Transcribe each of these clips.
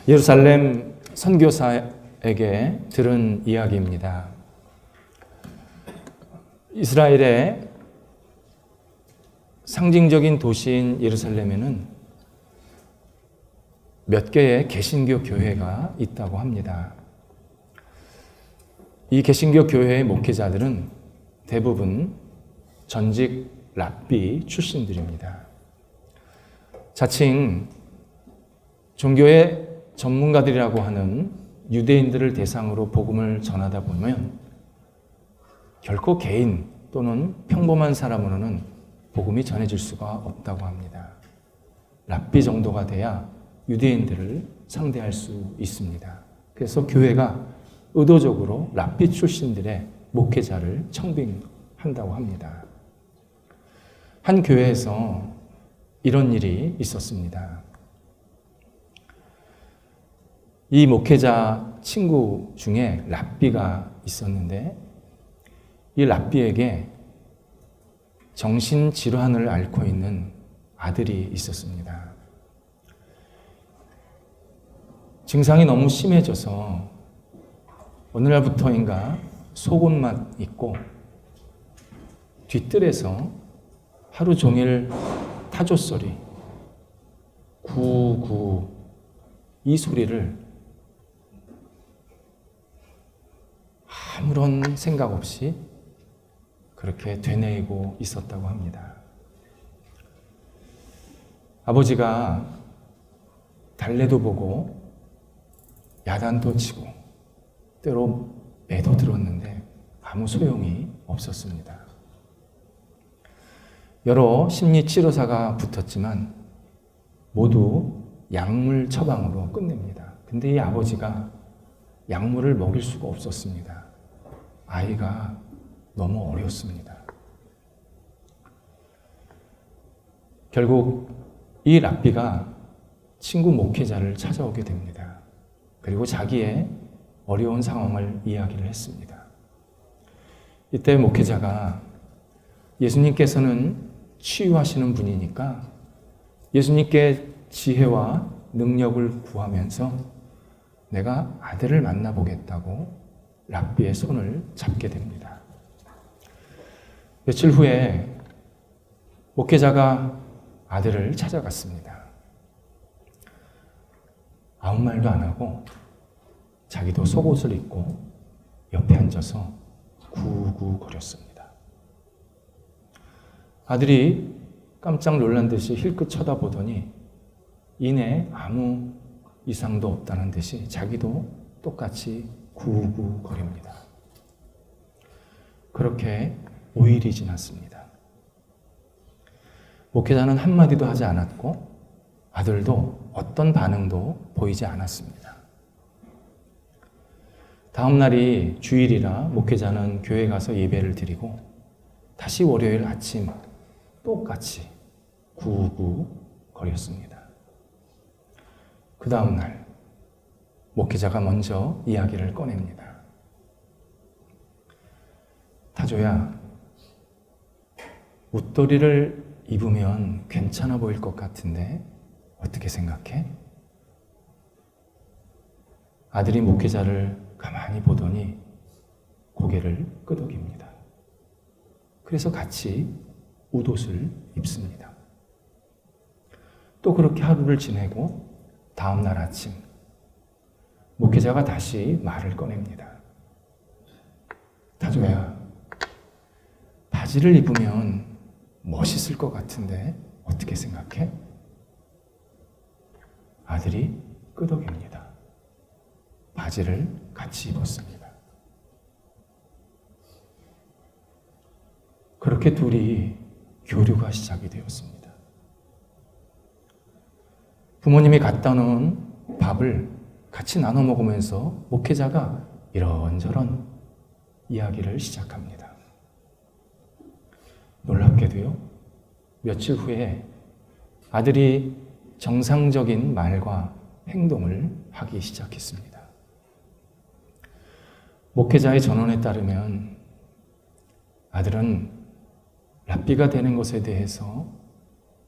예루살렘 선교사에게 들은 이야기입니다. 이스라엘의 상징적인 도시인 예루살렘에는 몇 개의 개신교 교회가 있다고 합니다. 이 개신교 교회의 목회자들은 대부분 전직 랍비 출신들입니다. 자칭 종교의 전문가들이라고 하는 유대인들을 대상으로 복음을 전하다 보면 결코 개인 또는 평범한 사람으로는 복음이 전해질 수가 없다고 합니다. 랍비 정도가 돼야 유대인들을 상대할 수 있습니다. 그래서 교회가 의도적으로 랍비 출신들의 목회자를 청빙한다고 합니다. 한 교회에서 이런 일이 있었습니다. 이 목회자 친구 중에 랍비가 있었는데 이 랍비에게 정신질환을 앓고 있는 아들이 있었습니다. 증상이 너무 심해져서 어느 날부터인가 속옷만 입고 뒤뜰에서 하루 종일 타조 소리, 구구 이 소리를 아무런 생각 없이 그렇게 되뇌이고 있었다고 합니다. 아버지가 달래도 보고 야단도 치고 때로 매도 들었는데 아무 소용이 없었습니다. 여러 심리치료사가 붙었지만 모두 약물 처방으로 끝냅니다. 근데 이 아버지가 약물을 먹일 수가 없었습니다. 아이가 너무 어렸습니다. 결국 이 랍비가 친구 목회자를 찾아오게 됩니다. 그리고 자기의 어려운 상황을 이야기를 했습니다. 이때 목회자가 예수님께서는 치유하시는 분이니까 예수님께 지혜와 능력을 구하면서 내가 아들을 만나보겠다고 랍비의 손을 잡게 됩니다. 며칠 후에 목회자가 아들을 찾아갔습니다. 아무 말도 안 하고 자기도 속옷을 입고 옆에 앉아서 구구거렸습니다. 아들이 깜짝 놀란 듯이 힐끗 쳐다보더니 이내 아무 이상도 없다는 듯이 자기도 똑같이 구구거립니다. 그렇게 5일이 지났습니다. 목회자는 한마디도 하지 않았고 아들도 어떤 반응도 보이지 않았습니다. 다음 날이 주일이라 목회자는 교회 가서 예배를 드리고 다시 월요일 아침 똑같이 구구거렸습니다. 그 다음 날 목회자가 먼저 이야기를 꺼냅니다. 타조야, 웃도리를 입으면 괜찮아 보일 것 같은데 어떻게 생각해? 아들이 목회자를 가만히 보더니 고개를 끄덕입니다. 그래서 같이 웃옷을 입습니다. 또 그렇게 하루를 지내고 다음 날 아침 목회자가 다시 말을 꺼냅니다. 타조야, 바지를 입으면 멋있을 것 같은데 어떻게 생각해? 아들이 끄덕입니다. 바지를 같이 입었습니다. 그렇게 둘이 교류가 시작이 되었습니다. 부모님이 갖다 놓은 밥을 같이 나눠 먹으면서 목회자가 이런저런 이야기를 시작합니다. 놀랍게도요, 며칠 후에 아들이 정상적인 말과 행동을 하기 시작했습니다. 목회자의 전언에 따르면 아들은 랍비가 되는 것에 대해서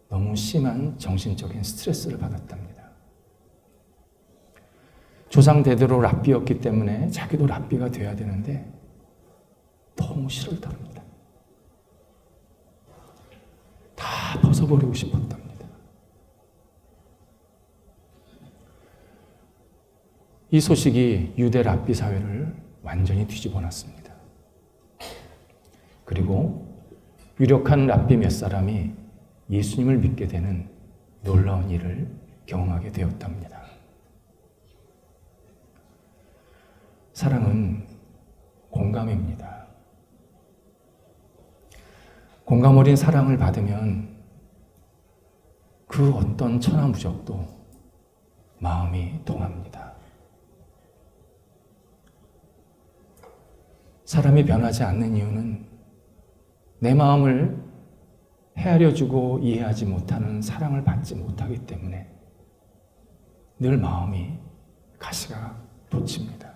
너무 심한 정신적인 스트레스를 받았답니다. 조상 대대로 랍비였기 때문에 자기도 랍비가 돼야 되는데 너무 싫었답니다. 다 벗어버리고 싶었답니다. 이 소식이 유대 랍비 사회를 완전히 뒤집어 놨습니다. 그리고 유력한 랍비 몇 사람이 예수님을 믿게 되는 놀라운 일을 경험하게 되었답니다. 사랑은 공감입니다. 공감 어린 사랑을 받으면 그 어떤 천하무적도 마음이 동합니다. 사람이 변하지 않는 이유는 내 마음을 헤아려주고 이해하지 못하는 사랑을 받지 못하기 때문에 늘 마음이 가시가 돋칩니다.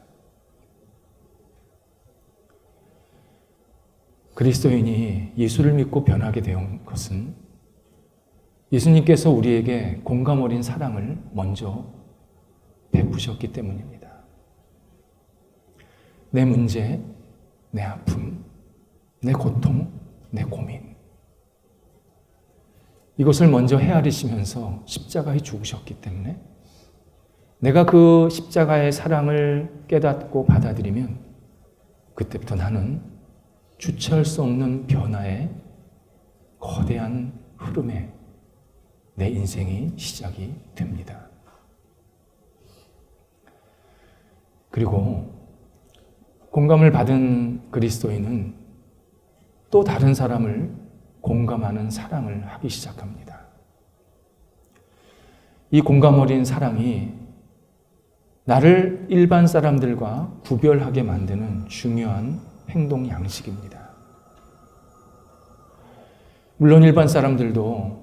그리스도인이 예수를 믿고 변하게 된 것은 예수님께서 우리에게 공감 어린 사랑을 먼저 베푸셨기 때문입니다. 내 문제, 내 아픔, 내 고통, 내 고민, 이것을 먼저 헤아리시면서 십자가에 죽으셨기 때문에 내가 그 십자가의 사랑을 깨닫고 받아들이면 그때부터 나는 주체할 수 없는 변화의 거대한 흐름에 내 인생이 시작이 됩니다. 그리고 공감을 받은 그리스도인은 또 다른 사람을 공감하는 사랑을 하기 시작합니다. 이 공감 어린 사랑이 나를 일반 사람들과 구별하게 만드는 중요한 행동 양식입니다. 물론 일반 사람들도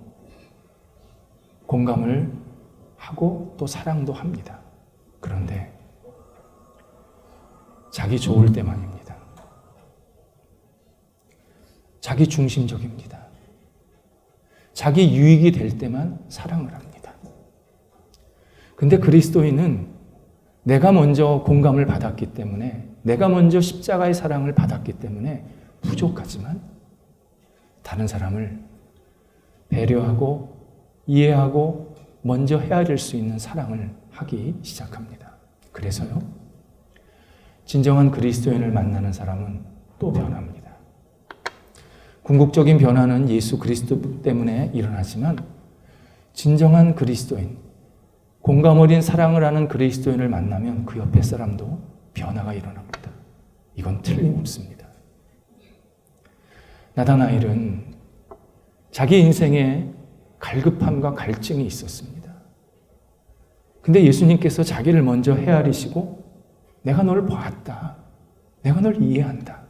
공감을 하고 또 사랑도 합니다. 그런데 자기 좋을 때만입니다. 자기 중심적입니다. 자기 유익이 될 때만 사랑을 합니다. 근데 그리스도인은 내가 먼저 공감을 받았기 때문에, 내가 먼저 십자가의 사랑을 받았기 때문에 부족하지만 다른 사람을 배려하고 이해하고 먼저 헤아릴 수 있는 사랑을 하기 시작합니다. 그래서요, 진정한 그리스도인을 만나는 사람은 또 변합니다. 궁극적인 변화는 예수 그리스도 때문에 일어나지만 진정한 그리스도인, 공감 어린 사랑을 하는 그리스도인을 만나면 그 옆에 사람도 변화가 일어납니다. 이건 틀림없습니다. 나다나엘은 자기 인생에 갈급함과 갈증이 있었습니다. 근데 예수님께서 자기를 먼저 헤아리시고 내가 너를 보았다, 내가 널 이해한다,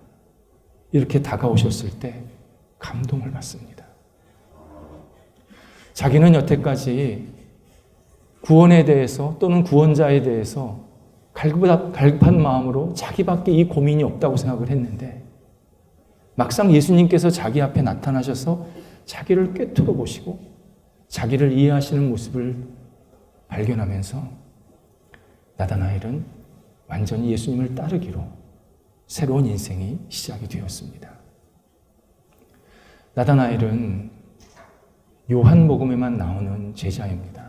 이렇게 다가오셨을 때 감동을 받습니다. 자기는 여태까지 구원에 대해서 또는 구원자에 대해서 갈급한 마음으로 자기밖에 이 고민이 없다고 생각을 했는데 막상 예수님께서 자기 앞에 나타나셔서 자기를 꿰뚫어 보시고 자기를 이해하시는 모습을 발견하면서 나다나엘은 완전히 예수님을 따르기로 새로운 인생이 시작이 되었습니다. 나다나엘은 요한복음에만 나오는 제자입니다.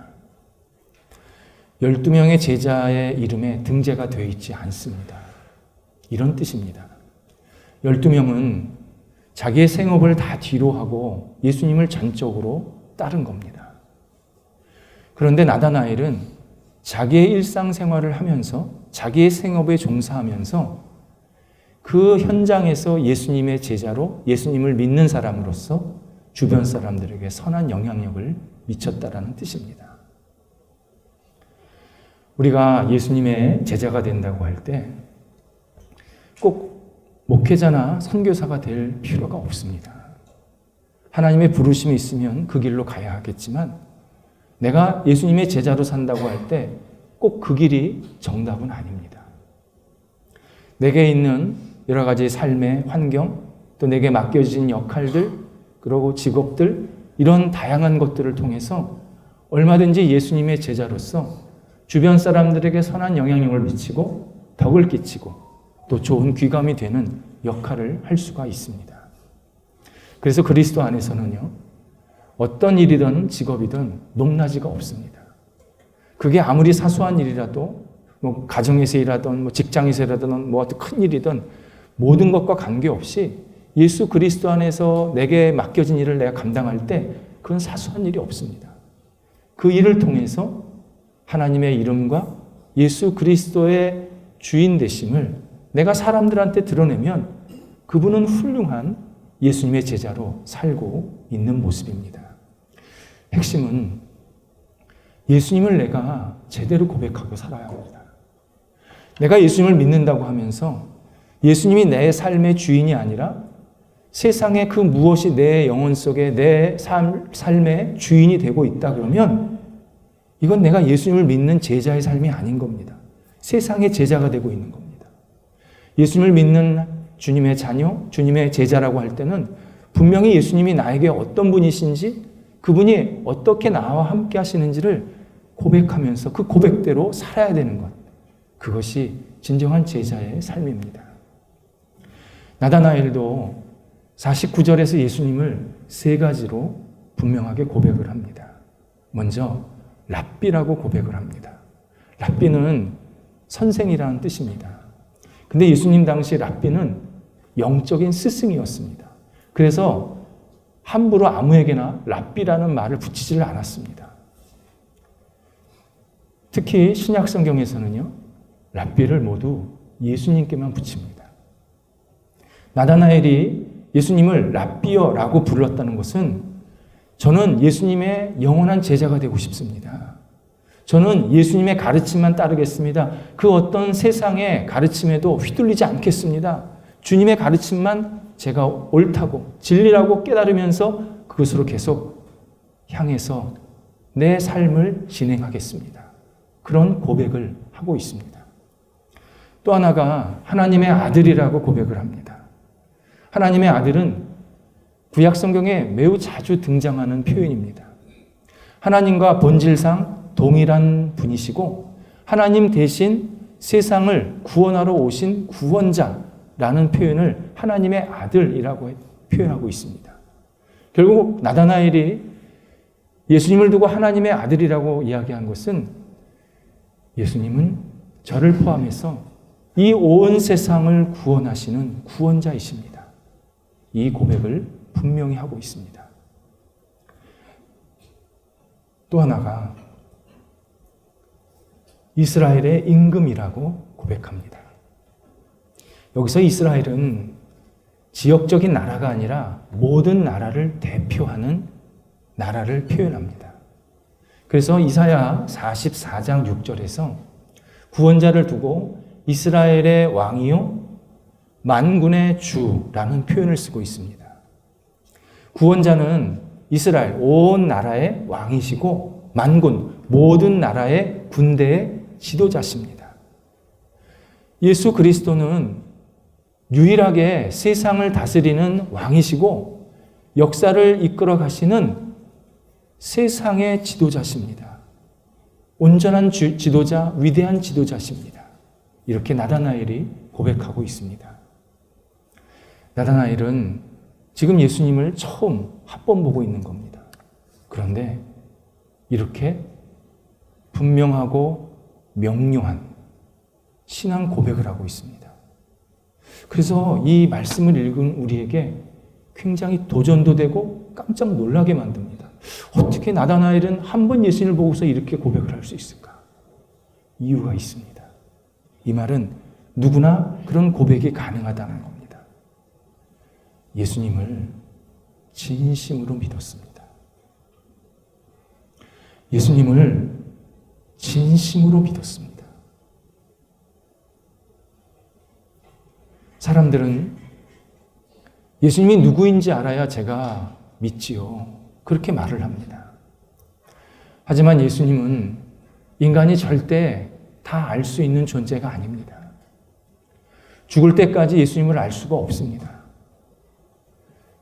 12명의 제자의 이름에 등재가 되어 있지 않습니다. 이런 뜻입니다. 12명은 자기의 생업을 다 뒤로 하고 예수님을 전적으로 따른 겁니다. 그런데 나다나엘은 자기의 일상생활을 하면서 자기의 생업에 종사하면서 그 현장에서 예수님의 제자로 예수님을 믿는 사람으로서 주변 사람들에게 선한 영향력을 미쳤다라는 뜻입니다. 우리가 예수님의 제자가 된다고 할 때 꼭 목회자나 선교사가 될 필요가 없습니다. 하나님의 부르심이 있으면 그 길로 가야 하겠지만 내가 예수님의 제자로 산다고 할 때 꼭 그 길이 정답은 아닙니다. 내게 있는 여러 가지 삶의 환경, 또 내게 맡겨진 역할들, 그리고 직업들, 이런 다양한 것들을 통해서 얼마든지 예수님의 제자로서 주변 사람들에게 선한 영향력을 미치고 덕을 끼치고 또 좋은 귀감이 되는 역할을 할 수가 있습니다. 그래서 그리스도 안에서는요, 어떤 일이든 직업이든 높낮이가 없습니다. 그게 아무리 사소한 일이라도 뭐 가정에서 일하든 뭐 직장에서 일하든 뭐 큰 일이든 모든 것과 관계없이 예수 그리스도 안에서 내게 맡겨진 일을 내가 감당할 때 그건 사소한 일이 없습니다. 그 일을 통해서 하나님의 이름과 예수 그리스도의 주인 되심을 내가 사람들한테 드러내면 그분은 훌륭한 예수님의 제자로 살고 있는 모습입니다. 핵심은 예수님을 내가 제대로 고백하고 살아야 합니다. 내가 예수님을 믿는다고 하면서 예수님이 내 삶의 주인이 아니라 세상의 그 무엇이 내 영혼 속에 내 삶의 주인이 되고 있다 그러면 이건 내가 예수님을 믿는 제자의 삶이 아닌 겁니다. 세상의 제자가 되고 있는 겁니다. 예수님을 믿는 주님의 자녀, 주님의 제자라고 할 때는 분명히 예수님이 나에게 어떤 분이신지 그분이 어떻게 나와 함께 하시는지를 고백하면서 그 고백대로 살아야 되는 것. 그것이 진정한 제자의 삶입니다. 나다나엘도 49절에서 예수님을 세 가지로 분명하게 고백을 합니다. 먼저 랍비라고 고백을 합니다. 랍비는 선생이라는 뜻입니다. 근데 예수님 당시 랍비는 영적인 스승이었습니다. 그래서 함부로 아무에게나 랍비라는 말을 붙이지를 않았습니다. 특히 신약 성경에서는요, 랍비를 모두 예수님께만 붙입니다. 나다나엘이 예수님을 랍비여라고 불렀다는 것은 저는 예수님의 영원한 제자가 되고 싶습니다. 저는 예수님의 가르침만 따르겠습니다. 그 어떤 세상의 가르침에도 휘둘리지 않겠습니다. 주님의 가르침만 제가 옳다고 진리라고 깨달으면서 그것으로 계속 향해서 내 삶을 진행하겠습니다. 그런 고백을 하고 있습니다. 또 하나가 하나님의 아들이라고 고백을 합니다. 하나님의 아들은 구약 성경에 매우 자주 등장하는 표현입니다. 하나님과 본질상 동일한 분이시고 하나님 대신 세상을 구원하러 오신 구원자라는 표현을 하나님의 아들이라고 표현하고 있습니다. 결국 나다나엘이 예수님을 두고 하나님의 아들이라고 이야기한 것은 예수님은 저를 포함해서 이 온 세상을 구원하시는 구원자이십니다. 이 고백을 분명히 하고 있습니다. 또 하나가 이스라엘의 임금이라고 고백합니다. 여기서 이스라엘은 지역적인 나라가 아니라 모든 나라를 대표하는 나라를 표현합니다. 그래서 이사야 44장 6절에서 구원자를 두고 이스라엘의 왕이요 만군의 주라는 표현을 쓰고 있습니다. 구원자는 이스라엘 온 나라의 왕이시고 만군 모든 나라의 군대의 지도자십니다. 예수 그리스도는 유일하게 세상을 다스리는 왕이시고 역사를 이끌어 가시는 세상의 지도자십니다. 온전한 지도자, 위대한 지도자십니다. 이렇게 나다나엘이 고백하고 있습니다. 나다나엘은 지금 예수님을 처음 한 번 보고 있는 겁니다. 그런데 이렇게 분명하고 명료한 신앙 고백을 하고 있습니다. 그래서 이 말씀을 읽은 우리에게 굉장히 도전도 되고 깜짝 놀라게 만듭니다. 어떻게 나다나엘은 한 번 예수님을 보고서 이렇게 고백을 할 수 있을까? 이유가 있습니다. 이 말은 누구나 그런 고백이 가능하다는 겁니다. 예수님을 진심으로 믿었습니다. 예수님을 진심으로 믿었습니다. 사람들은 예수님이 누구인지 알아야 제가 믿지요. 그렇게 말을 합니다. 하지만 예수님은 인간이 절대 다 알 수 있는 존재가 아닙니다. 죽을 때까지 예수님을 알 수가 없습니다.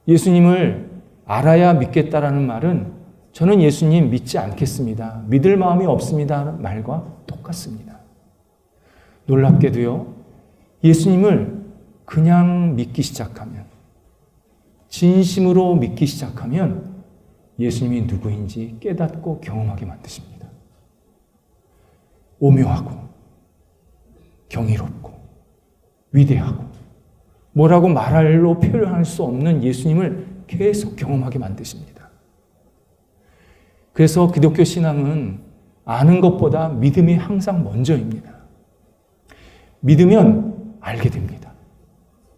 예수님을 알아야 믿겠다라는 말은 저는 예수님 믿지 않겠습니다. 믿을 마음이 없습니다. 말과 똑같습니다. 놀랍게도요, 예수님을 그냥 믿기 시작하면, 진심으로 믿기 시작하면 예수님이 누구인지 깨닫고 경험하게 만드십니다. 오묘하고 경이롭고 위대하고 뭐라고 말로 표현할 수 없는 예수님을 계속 경험하게 만드십니다. 그래서 기독교 신앙은 아는 것보다 믿음이 항상 먼저입니다. 믿으면 알게 됩니다.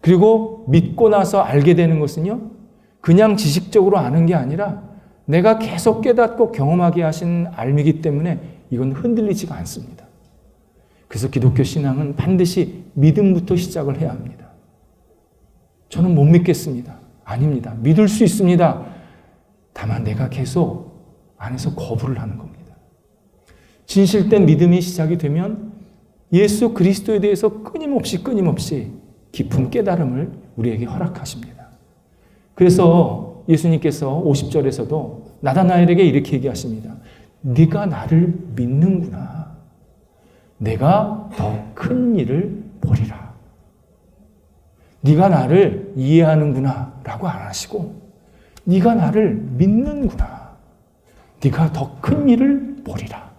그리고 믿고 나서 알게 되는 것은요, 그냥 지식적으로 아는 게 아니라 내가 계속 깨닫고 경험하게 하신 알미기 때문에 이건 흔들리지가 않습니다. 그래서 기독교 신앙은 반드시 믿음부터 시작을 해야 합니다. 저는 못 믿겠습니다. 아닙니다. 믿을 수 있습니다. 다만 내가 계속 안에서 거부를 하는 겁니다. 진실된 믿음이 시작이 되면 예수 그리스도에 대해서 끊임없이 깊은 깨달음을 우리에게 허락하십니다. 그래서 예수님께서 50절에서도 나다나엘에게 이렇게 얘기하십니다. 네가 나를 믿는구나. 내가 더 큰 일을 보리라. 네가 나를 이해하는구나 라고 안 하시고 네가 나를 믿는구나. 네가 더 큰 일을 보리라.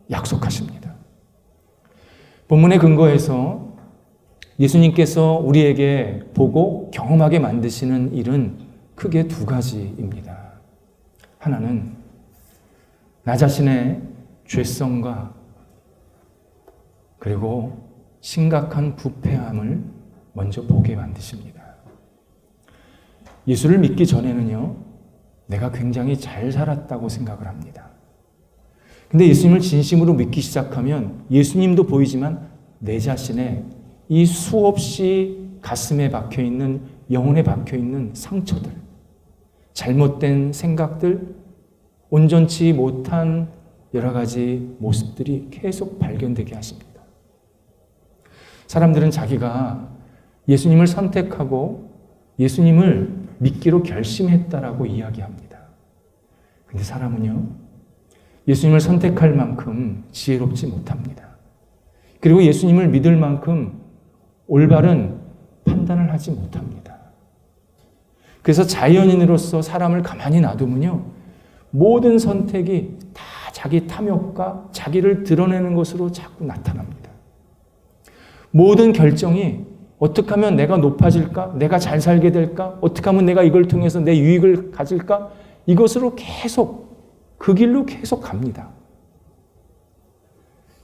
약속하십니다. 본문의 근거에서 예수님께서 우리에게 보고 경험하게 만드시는 일은 크게 두 가지입니다. 하나는 나 자신의 죄성과 그리고 심각한 부패함을 먼저 보게 만드십니다. 예수를 믿기 전에는요, 내가 굉장히 잘 살았다고 생각을 합니다. 근데 예수님을 진심으로 믿기 시작하면 예수님도 보이지만 내 자신의 이 수없이 가슴에 박혀있는, 영혼에 박혀있는 상처들, 잘못된 생각들, 온전치 못한 여러 가지 모습들이 계속 발견되게 하십니다. 사람들은 자기가 예수님을 선택하고 예수님을 믿기로 결심했다라고 이야기합니다. 근데 사람은요, 예수님을 선택할 만큼 지혜롭지 못합니다. 그리고 예수님을 믿을 만큼 올바른 판단을 하지 못합니다. 그래서 자연인으로서 사람을 가만히 놔두면요, 모든 선택이 다 자기 탐욕과 자기를 드러내는 것으로 자꾸 나타납니다. 모든 결정이 어떻게 하면 내가 높아질까? 내가 잘 살게 될까? 어떻게 하면 내가 이걸 통해서 내 유익을 가질까? 이것으로 계속, 그 길로 계속 갑니다.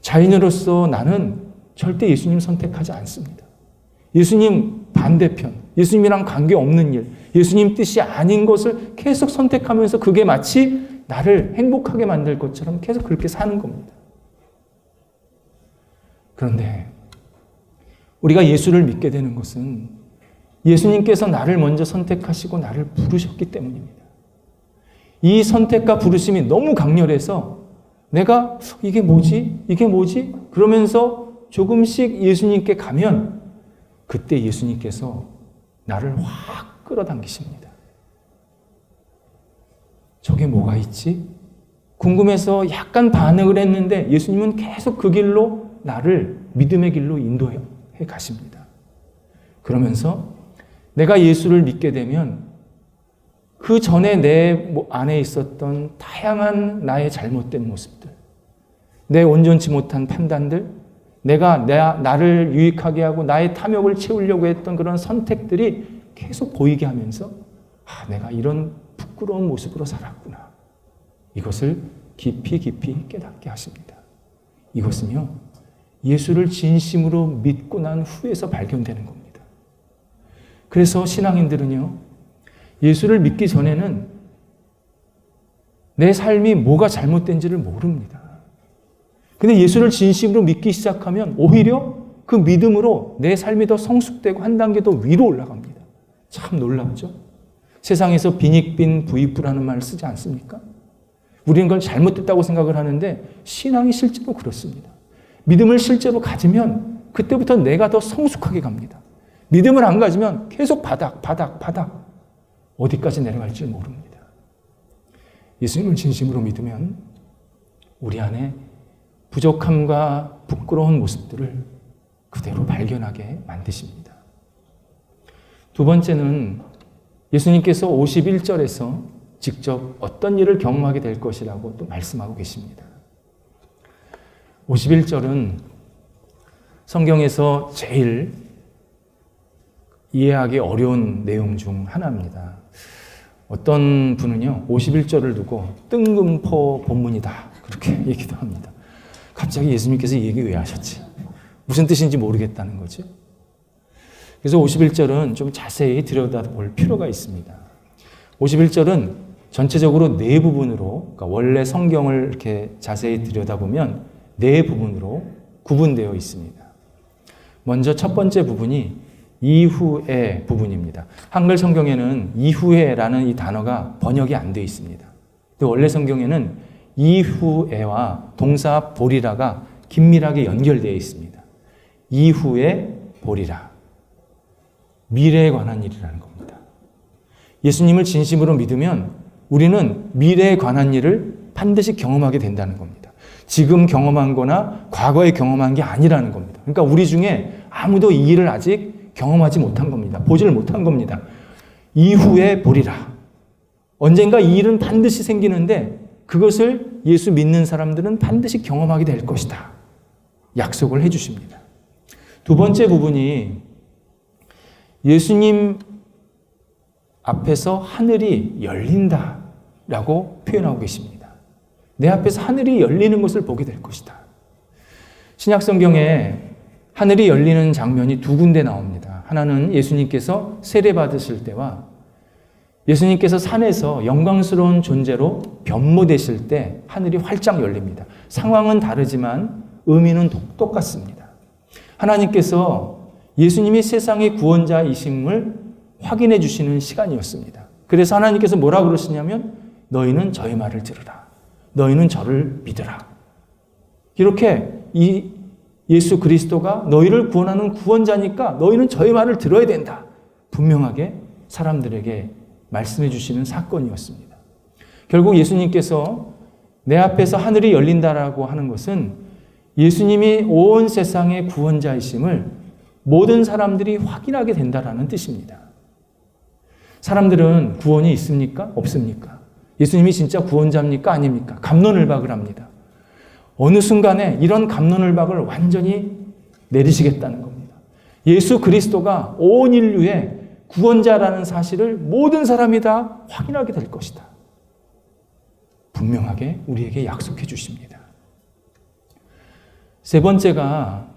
자인으로서 나는 절대 예수님 선택하지 않습니다. 예수님 반대편, 예수님이랑 관계없는 일, 예수님 뜻이 아닌 것을 계속 선택하면서 그게 마치 나를 행복하게 만들 것처럼 계속 그렇게 사는 겁니다. 그런데 우리가 예수를 믿게 되는 것은 예수님께서 나를 먼저 선택하시고 나를 부르셨기 때문입니다. 이 선택과 부르심이 너무 강렬해서 내가 이게 뭐지? 그러면서 조금씩 예수님께 가면 그때 예수님께서 나를 확 끌어당기십니다. 저게 뭐가 있지? 궁금해서 약간 반응을 했는데 예수님은 계속 그 길로 나를 믿음의 길로 인도해 가십니다. 그러면서 내가 예수를 믿게 되면 그 전에 내 안에 있었던 다양한 나의 잘못된 모습들, 내 온전치 못한 판단들, 내가 나를 유익하게 하고 나의 탐욕을 채우려고 했던 그런 선택들이 계속 보이게 하면서 내가 이런 부끄러운 모습으로 살았구나. 이것을 깊이 깨닫게 하십니다. 이것은요, 예수를 진심으로 믿고 난 후에서 발견되는 겁니다. 그래서 신앙인들은요, 예수를 믿기 전에는 내 삶이 뭐가 잘못된지를 모릅니다. 근데 예수를 진심으로 믿기 시작하면 오히려 그 믿음으로 내 삶이 더 성숙되고 한 단계 더 위로 올라갑니다. 참 놀랍죠? 세상에서 빈익빈 부익부라는 말을 쓰지 않습니까? 우리는 그걸 잘못됐다고 생각을 하는데 신앙이 실제로 그렇습니다. 믿음을 실제로 가지면 그때부터 내가 더 성숙하게 갑니다. 믿음을 안 가지면 계속 바닥. 어디까지 내려갈지 모릅니다. 예수님을 진심으로 믿으면 우리 안에 부족함과 부끄러운 모습들을 그대로 발견하게 만드십니다. 두 번째는 예수님께서 51절에서 직접 어떤 일을 경험하게 될 것이라고 또 말씀하고 계십니다. 51절은 성경에서 제일 이해하기 어려운 내용 중 하나입니다. 어떤 분은요, 51절을 두고 뜬금포 본문이다, 그렇게 얘기도 합니다. 갑자기 예수님께서 이 얘기 왜 하셨지? 무슨 뜻인지 모르겠다는 거죠. 그래서 51절은 좀 자세히 들여다볼 필요가 있습니다. 51절은 전체적으로 네 부분으로, 그러니까 원래 성경을 이렇게 자세히 들여다보면 네 부분으로 구분되어 있습니다. 먼저 첫 번째 부분이 이후의 부분입니다. 한글 성경에는 이후에라는 이 단어가 번역이 안 되어 있습니다. 근데 원래 성경에는 이후에와 동사 보리라가 긴밀하게 연결되어 있습니다. 이후에 보리라. 미래에 관한 일이라는 겁니다. 예수님을 진심으로 믿으면 우리는 미래에 관한 일을 반드시 경험하게 된다는 겁니다. 지금 경험한 거나 과거에 경험한 게 아니라는 겁니다. 그러니까 우리 중에 아무도 이 일을 아직 경험하지 못한 겁니다. 보지를 못한 겁니다. 이후에 보리라. 언젠가 이 일은 반드시 생기는데 그것을 예수 믿는 사람들은 반드시 경험하게 될 것이다. 약속을 해주십니다. 두 번째 부분이 예수님 앞에서 하늘이 열린다라고 표현하고 계십니다. 내 앞에서 하늘이 열리는 것을 보게 될 것이다. 신약 성경에 하늘이 열리는 장면이 두 군데 나옵니다. 하나는 예수님께서 세례 받으실 때와 예수님께서 산에서 영광스러운 존재로 변모되실 때 하늘이 활짝 열립니다. 상황은 다르지만 의미는 똑같습니다. 하나님께서 예수님이 세상의 구원자이심을 확인해 주시는 시간이었습니다. 그래서 하나님께서 뭐라고 그러시냐면 너희는 저의 말을 들으라. 너희는 저를 믿으라. 이렇게 이 예수 그리스도가 너희를 구원하는 구원자니까 너희는 저의 말을 들어야 된다. 분명하게 사람들에게 말씀해 주시는 사건이었습니다. 결국 예수님께서 내 앞에서 하늘이 열린다라고 하는 것은 예수님이 온 세상의 구원자이심을 모든 사람들이 확인하게 된다라는 뜻입니다. 사람들은 구원이 있습니까? 없습니까? 예수님이 진짜 구원자입니까? 아닙니까? 갑론을박을 합니다. 어느 순간에 이런 갑론을박을 완전히 내리시겠다는 겁니다. 예수 그리스도가 온 인류의 구원자라는 사실을 모든 사람이 다 확인하게 될 것이다. 분명하게 우리에게 약속해 주십니다. 세 번째가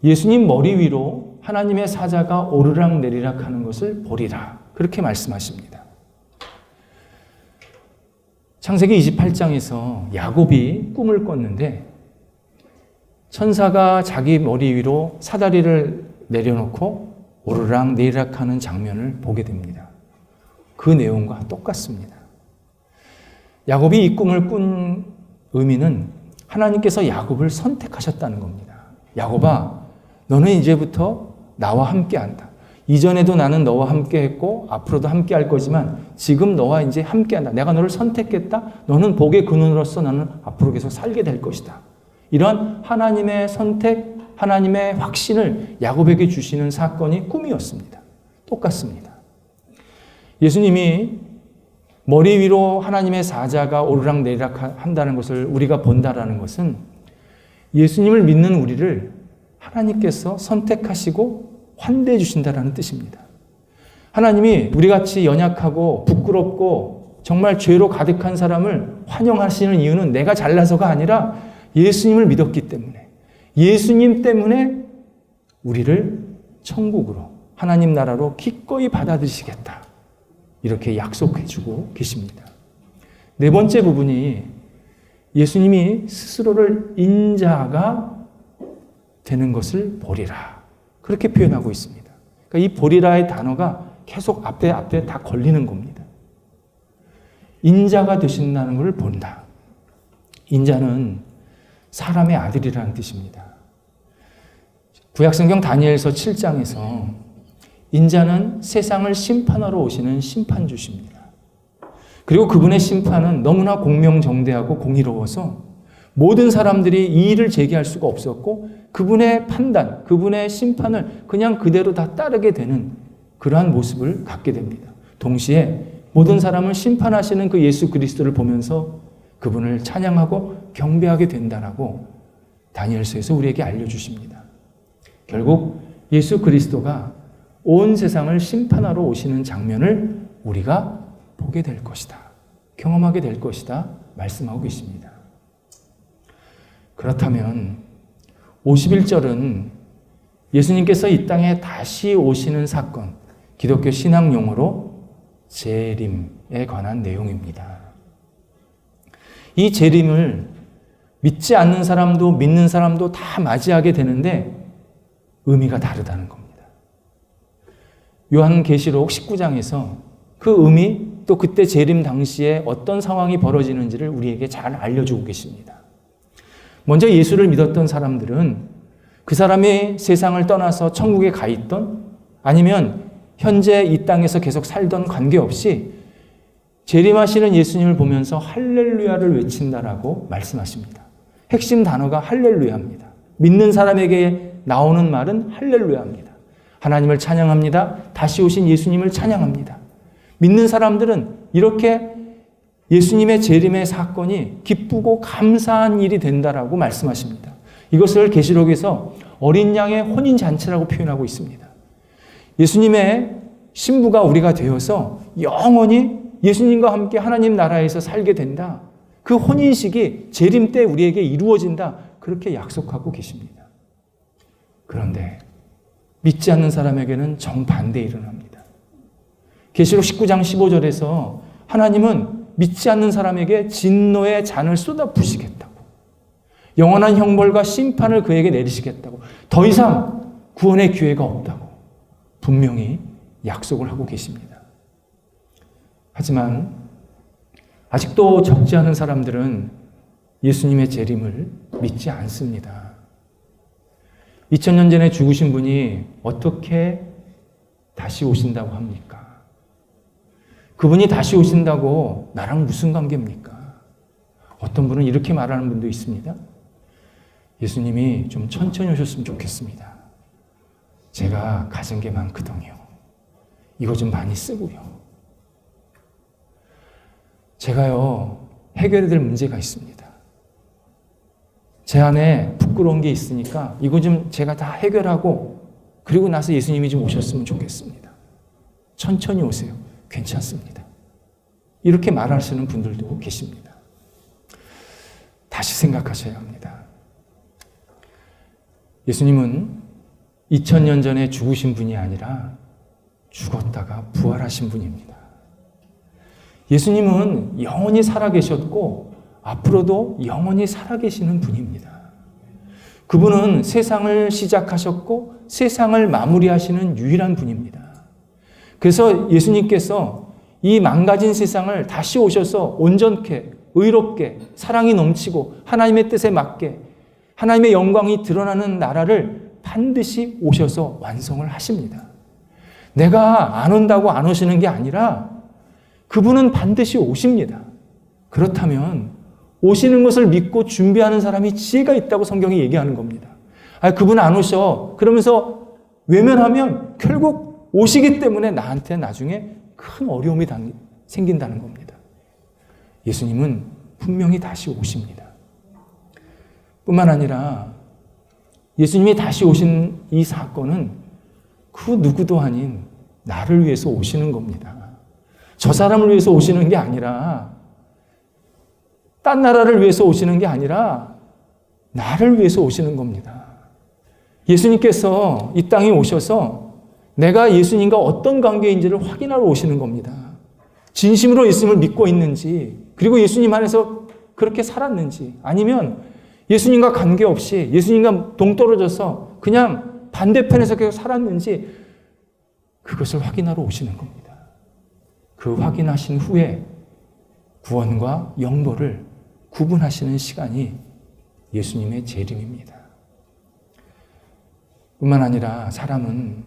예수님 머리 위로 하나님의 사자가 오르락 내리락 하는 것을 보리라. 그렇게 말씀하십니다. 창세기 28장에서 야곱이 꿈을 꿨는데 천사가 자기 머리 위로 사다리를 내려놓고 오르락 내리락 하는 장면을 보게 됩니다. 그 내용과 똑같습니다. 야곱이 이 꿈을 꾼 의미는 하나님께서 야곱을 선택하셨다는 겁니다. 야곱아, 너는 이제부터 나와 함께한다. 이전에도 나는 너와 함께했고 앞으로도 함께할 거지만 지금 너와 이제 함께한다. 내가 너를 선택했다. 너는 복의 근원으로서 나는 앞으로 계속 살게 될 것이다. 이런 하나님의 선택, 하나님의 확신을 야곱에게 주시는 사건이 꿈이었습니다. 똑같습니다. 예수님이 머리 위로 하나님의 사자가 오르락 내리락 한다는 것을 우리가 본다라는 것은 예수님을 믿는 우리를 하나님께서 선택하시고 환대해 주신다라는 뜻입니다. 하나님이 우리같이 연약하고 부끄럽고 정말 죄로 가득한 사람을 환영하시는 이유는 내가 잘나서가 아니라 예수님을 믿었기 때문에, 예수님 때문에 우리를 천국으로, 하나님 나라로 기꺼이 받아들이시겠다. 이렇게 약속해 주고 계십니다. 네 번째 부분이 예수님이 스스로를 인자가 되는 것을 보리라. 그렇게 표현하고 있습니다. 그러니까 이 보리라의 단어가 계속 앞에 다 걸리는 겁니다. 인자가 되신다는 것을 본다. 인자는 사람의 아들이라는 뜻입니다. 구약성경 다니엘서 7장에서 인자는 세상을 심판하러 오시는 심판주십니다. 그리고 그분의 심판은 너무나 공명정대하고 공의로워서 모든 사람들이 이의를 제기할 수가 없었고 그분의 판단, 그분의 심판을 그냥 그대로 다 따르게 되는 그러한 모습을 갖게 됩니다. 동시에 모든 사람을 심판하시는 그 예수 그리스도를 보면서 그분을 찬양하고 경배하게 된다라고 다니엘서에서 우리에게 알려주십니다. 결국 예수 그리스도가 온 세상을 심판하러 오시는 장면을 우리가 보게 될 것이다. 경험하게 될 것이다. 말씀하고 계십니다. 그렇다면 51절은 예수님께서 이 땅에 다시 오시는 사건, 기독교 신앙 용어로 재림에 관한 내용입니다. 이 재림을 믿지 않는 사람도 믿는 사람도 다 맞이하게 되는데 의미가 다르다는 겁니다. 요한계시록 19장에서 그 의미 또 그때 재림 당시에 어떤 상황이 벌어지는지를 우리에게 잘 알려주고 계십니다. 먼저 예수를 믿었던 사람들은 그 사람이 세상을 떠나서 천국에 가 있던 아니면 현재 이 땅에서 계속 살던 관계없이 재림하시는 예수님을 보면서 할렐루야를 외친다라고 말씀하십니다. 핵심 단어가 할렐루야입니다. 믿는 사람에게 나오는 말은 할렐루야입니다. 하나님을 찬양합니다. 다시 오신 예수님을 찬양합니다. 믿는 사람들은 이렇게 예수님의 재림의 사건이 기쁘고 감사한 일이 된다라고 말씀하십니다. 이것을 계시록에서 어린 양의 혼인잔치라고 표현하고 있습니다. 예수님의 신부가 우리가 되어서 영원히 예수님과 함께 하나님 나라에서 살게 된다. 그 혼인식이 재림 때 우리에게 이루어진다. 그렇게 약속하고 계십니다. 그런데 믿지 않는 사람에게는 정반대 일어납니다. 계시록 19장 15절에서 하나님은 믿지 않는 사람에게 진노의 잔을 쏟아부시겠다고, 영원한 형벌과 심판을 그에게 내리시겠다고, 더 이상 구원의 기회가 없다고 분명히 약속을 하고 계십니다. 하지만 아직도 적지 않은 사람들은 예수님의 재림을 믿지 않습니다. 2000년 전에 죽으신 분이 어떻게 다시 오신다고 합니까? 그분이 다시 오신다고 나랑 무슨 관계입니까? 어떤 분은 이렇게 말하는 분도 있습니다. 예수님이 좀 천천히 오셨으면 좋겠습니다. 제가 가진 게 많거든요. 이거 좀 많이 쓰고요. 제가요, 해결해야 될 문제가 있습니다. 제 안에 부끄러운 게 있으니까 이거 좀 제가 다 해결하고 그리고 나서 예수님이 좀 오셨으면 좋겠습니다. 천천히 오세요. 괜찮습니다. 이렇게 말하시는 분들도 계십니다. 다시 생각하셔야 합니다. 예수님은 2000년 전에 죽으신 분이 아니라 죽었다가 부활하신 분입니다. 예수님은 영원히 살아계셨고 앞으로도 영원히 살아계시는 분입니다. 그분은 세상을 시작하셨고 세상을 마무리하시는 유일한 분입니다. 그래서 예수님께서 이 망가진 세상을 다시 오셔서 온전케, 의롭게, 사랑이 넘치고 하나님의 뜻에 맞게 하나님의 영광이 드러나는 나라를 반드시 오셔서 완성을 하십니다. 내가 안 온다고 안 오시는 게 아니라 그분은 반드시 오십니다. 그렇다면 오시는 것을 믿고 준비하는 사람이 지혜가 있다고 성경이 얘기하는 겁니다. 그분 안 오셔. 그러면서 외면하면 결국 오시기 때문에 나한테 나중에 큰 어려움이 생긴다는 겁니다. 예수님은 분명히 다시 오십니다. 뿐만 아니라 예수님이 다시 오신 이 사건은 그 누구도 아닌 나를 위해서 오시는 겁니다. 저 사람을 위해서 오시는 게 아니라 딴 나라를 위해서 오시는 게 아니라 나를 위해서 오시는 겁니다. 예수님께서 이 땅에 오셔서 내가 예수님과 어떤 관계인지를 확인하러 오시는 겁니다. 진심으로 예수님을 믿고 있는지, 그리고 예수님 안에서 그렇게 살았는지, 아니면 예수님과 관계없이 예수님과 동떨어져서 그냥 반대편에서 계속 살았는지 그것을 확인하러 오시는 겁니다. 그 확인하신 후에 구원과 영벌을 구분하시는 시간이 예수님의 재림입니다. 뿐만 아니라 사람은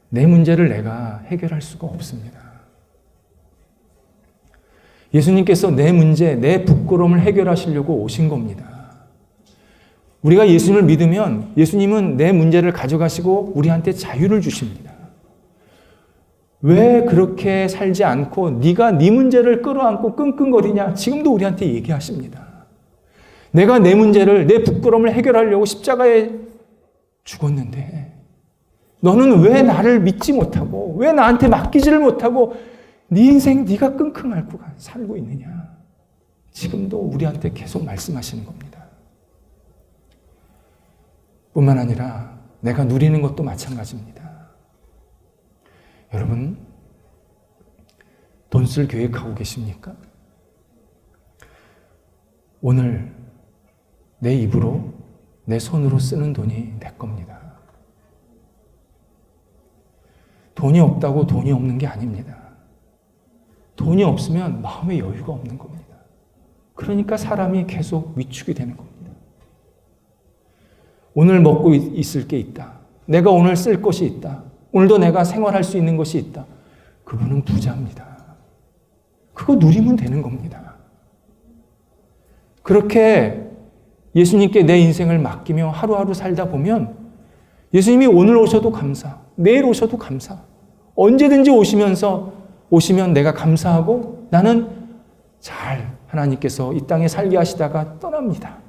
내 문제를 내가 해결할 수가 없습니다. 예수님께서 내 문제, 내 부끄러움을 해결하시려고 오신 겁니다. 우리가 예수님을 믿으면 예수님은 내 문제를 가져가시고 우리한테 자유를 주십니다. 왜 그렇게 살지 않고 네가 네 문제를 끌어안고 끙끙거리냐? 지금도 우리한테 얘기하십니다. 내가 내 문제를, 내 부끄러움을 해결하려고 십자가에 죽었는데 너는 왜 나를 믿지 못하고 왜 나한테 맡기지를 못하고 네 인생 네가 끙끙 앓고 살고 있느냐? 지금도 우리한테 계속 말씀하시는 겁니다. 뿐만 아니라 내가 누리는 것도 마찬가지입니다. 여러분, 돈 쓸 계획하고 계십니까? 오늘 내 입으로, 내 손으로 쓰는 돈이 내 겁니다. 돈이 없다고 돈이 없는 게 아닙니다. 돈이 없으면 마음의 여유가 없는 겁니다. 그러니까 사람이 계속 위축이 되는 겁니다. 오늘 먹고 있을 게 있다. 내가 오늘 쓸 것이 있다. 오늘도 내가 생활할 수 있는 것이 있다. 그분은 부자입니다. 그거 누리면 되는 겁니다. 그렇게 예수님께 내 인생을 맡기며 하루하루 살다 보면 예수님이 오늘 오셔도 감사, 내일 오셔도 감사, 언제든지 오시면 내가 감사하고 나는 잘 하나님께서 이 땅에 살게 하시다가 떠납니다.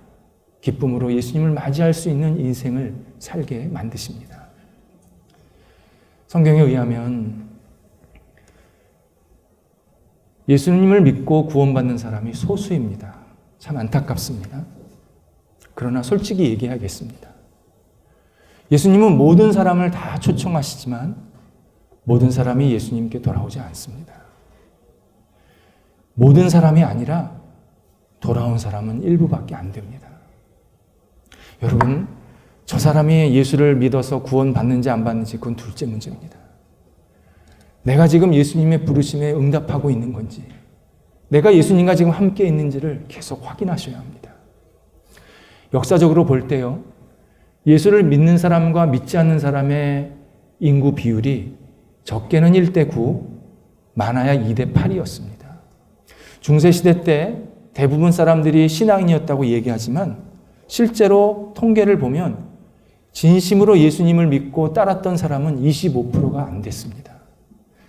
기쁨으로 예수님을 맞이할 수 있는 인생을 살게 만드십니다. 성경에 의하면 예수님을 믿고 구원받는 사람이 소수입니다. 참 안타깝습니다. 그러나 솔직히 얘기하겠습니다. 예수님은 모든 사람을 다 초청하시지만 모든 사람이 예수님께 돌아오지 않습니다. 모든 사람이 아니라 돌아온 사람은 일부밖에 안 됩니다. 여러분, 저 사람이 예수를 믿어서 구원받는지 안 받는지 그건 둘째 문제입니다. 내가 지금 예수님의 부르심에 응답하고 있는 건지, 내가 예수님과 지금 함께 있는지를 계속 확인하셔야 합니다. 역사적으로 볼 때요, 예수를 믿는 사람과 믿지 않는 사람의 인구 비율이 적게는 1:9, 많아야 2:8이었습니다. 중세시대 때 대부분 사람들이 신앙인이었다고 얘기하지만 실제로 통계를 보면 진심으로 예수님을 믿고 따랐던 사람은 25%가 안 됐습니다.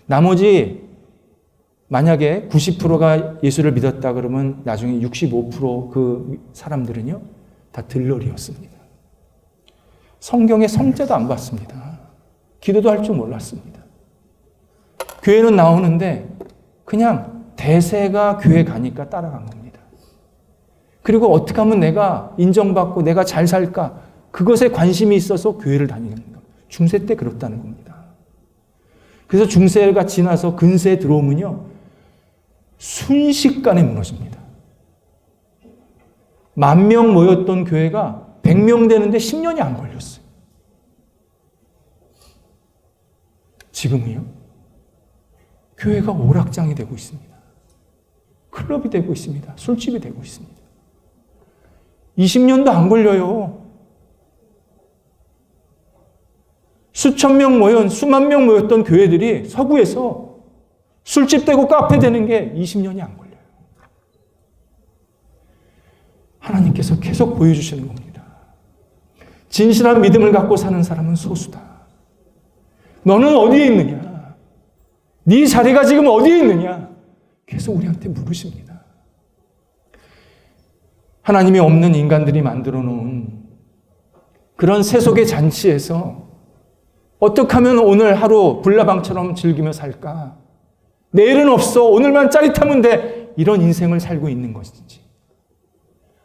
나머지 만약에 90%가 예수를 믿었다 그러면 나중에 65% 그 사람들은요 다 들러리였습니다. 성경에 성자도 안 봤습니다. 기도도 할 줄 몰랐습니다. 교회는 나오는데 그냥 대세가 교회 가니까 따라간 겁니다. 그리고 어떻게 하면 내가 인정받고 내가 잘 살까? 그것에 관심이 있어서 교회를 다니는 겁니다. 중세 때 그렇다는 겁니다. 그래서 중세가 지나서 근세에 들어오면요, 순식간에 무너집니다. 10,000명 모였던 교회가 100명 되는데 10년이 안 걸렸어요. 지금은요, 교회가 오락장이 되고 있습니다. 클럽이 되고 있습니다. 술집이 되고 있습니다. 20년도 안 걸려요. 수천 명 수만 명 모였던 교회들이 서구에서 술집 되고 카페 되는 게 20년이 안 걸려요. 하나님께서 계속 보여주시는 겁니다. 진실한 믿음을 갖고 사는 사람은 소수다. 너는 어디에 있느냐? 네 자리가 지금 어디에 있느냐? 계속 우리한테 물으십니다. 하나님이 없는 인간들이 만들어 놓은 그런 세속의 잔치에서 어떻게 하면 오늘 하루 불나방처럼 즐기며 살까? 내일은 없어. 오늘만 짜릿하면 돼. 이런 인생을 살고 있는 것인지.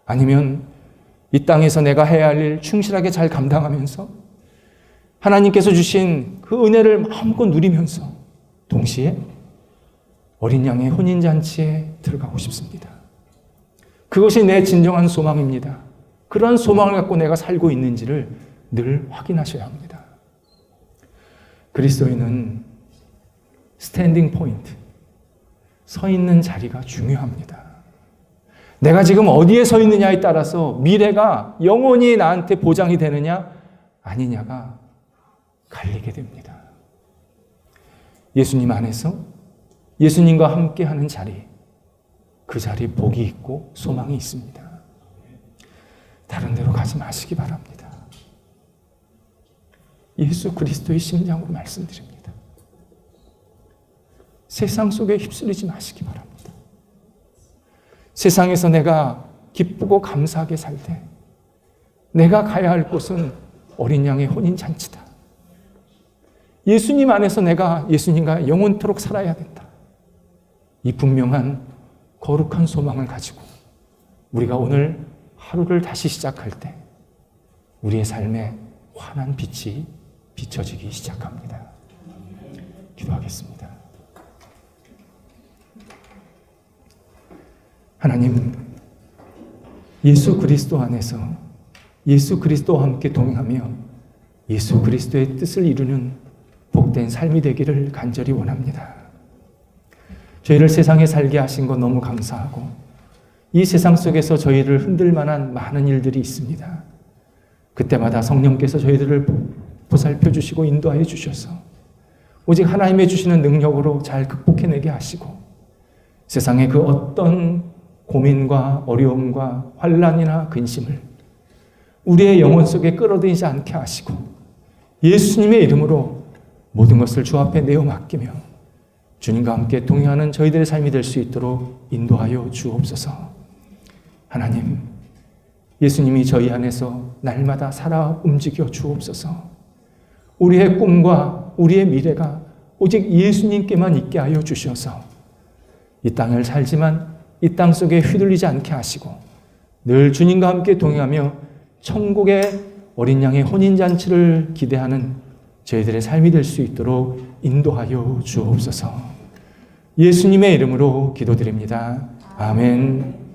아니면 이 땅에서 내가 해야 할 일 충실하게 잘 감당하면서 하나님께서 주신 그 은혜를 마음껏 누리면서 동시에 어린 양의 혼인잔치에 들어가고 싶습니다. 그것이 내 진정한 소망입니다. 그러한 소망을 갖고 내가 살고 있는지를 늘 확인하셔야 합니다. 그리스도인은 스탠딩 포인트, 서 있는 자리가 중요합니다. 내가 지금 어디에 서 있느냐에 따라서 미래가 영원히 나한테 보장이 되느냐 아니냐가 갈리게 됩니다. 예수님 안에서 예수님과 함께하는 자리, 그 자리에 복이 있고 소망이 있습니다. 다른 데로 가지 마시기 바랍니다. 예수 그리스도의 심장으로 말씀드립니다. 세상 속에 휩쓸리지 마시기 바랍니다. 세상에서 내가 기쁘고 감사하게 살 때 내가 가야 할 곳은 어린 양의 혼인잔치다. 예수님 안에서 내가 예수님과 영원토록 살아야 된다. 이 분명한 거룩한 소망을 가지고 우리가 오늘 하루를 다시 시작할 때 우리의 삶에 환한 빛이 비춰지기 시작합니다. 기도하겠습니다. 하나님, 예수 그리스도 안에서 예수 그리스도와 함께 동행하며 예수 그리스도의 뜻을 이루는 복된 삶이 되기를 간절히 원합니다. 저희를 세상에 살게 하신 것 너무 감사하고 이 세상 속에서 저희를 흔들 만한 많은 일들이 있습니다. 그때마다 성령께서 저희들을 보살펴 주시고 인도하여 주셔서 오직 하나님의 주시는 능력으로 잘 극복해내게 하시고 세상의 그 어떤 고민과 어려움과 환난이나 근심을 우리의 영혼 속에 끌어들이지 않게 하시고 예수님의 이름으로 모든 것을 주 앞에 내어 맡기며 주님과 함께 동행하는 저희들의 삶이 될 수 있도록 인도하여 주옵소서. 하나님, 예수님이 저희 안에서 날마다 살아 움직여 주옵소서. 우리의 꿈과 우리의 미래가 오직 예수님께만 있게 하여 주셔서 이 땅을 살지만 이 땅 속에 휘둘리지 않게 하시고 늘 주님과 함께 동행하며 천국의 어린 양의 혼인잔치를 기대하는 저희들의 삶이 될 수 있도록 인도하여 주옵소서. 예수님의 이름으로 기도드립니다. 아멘.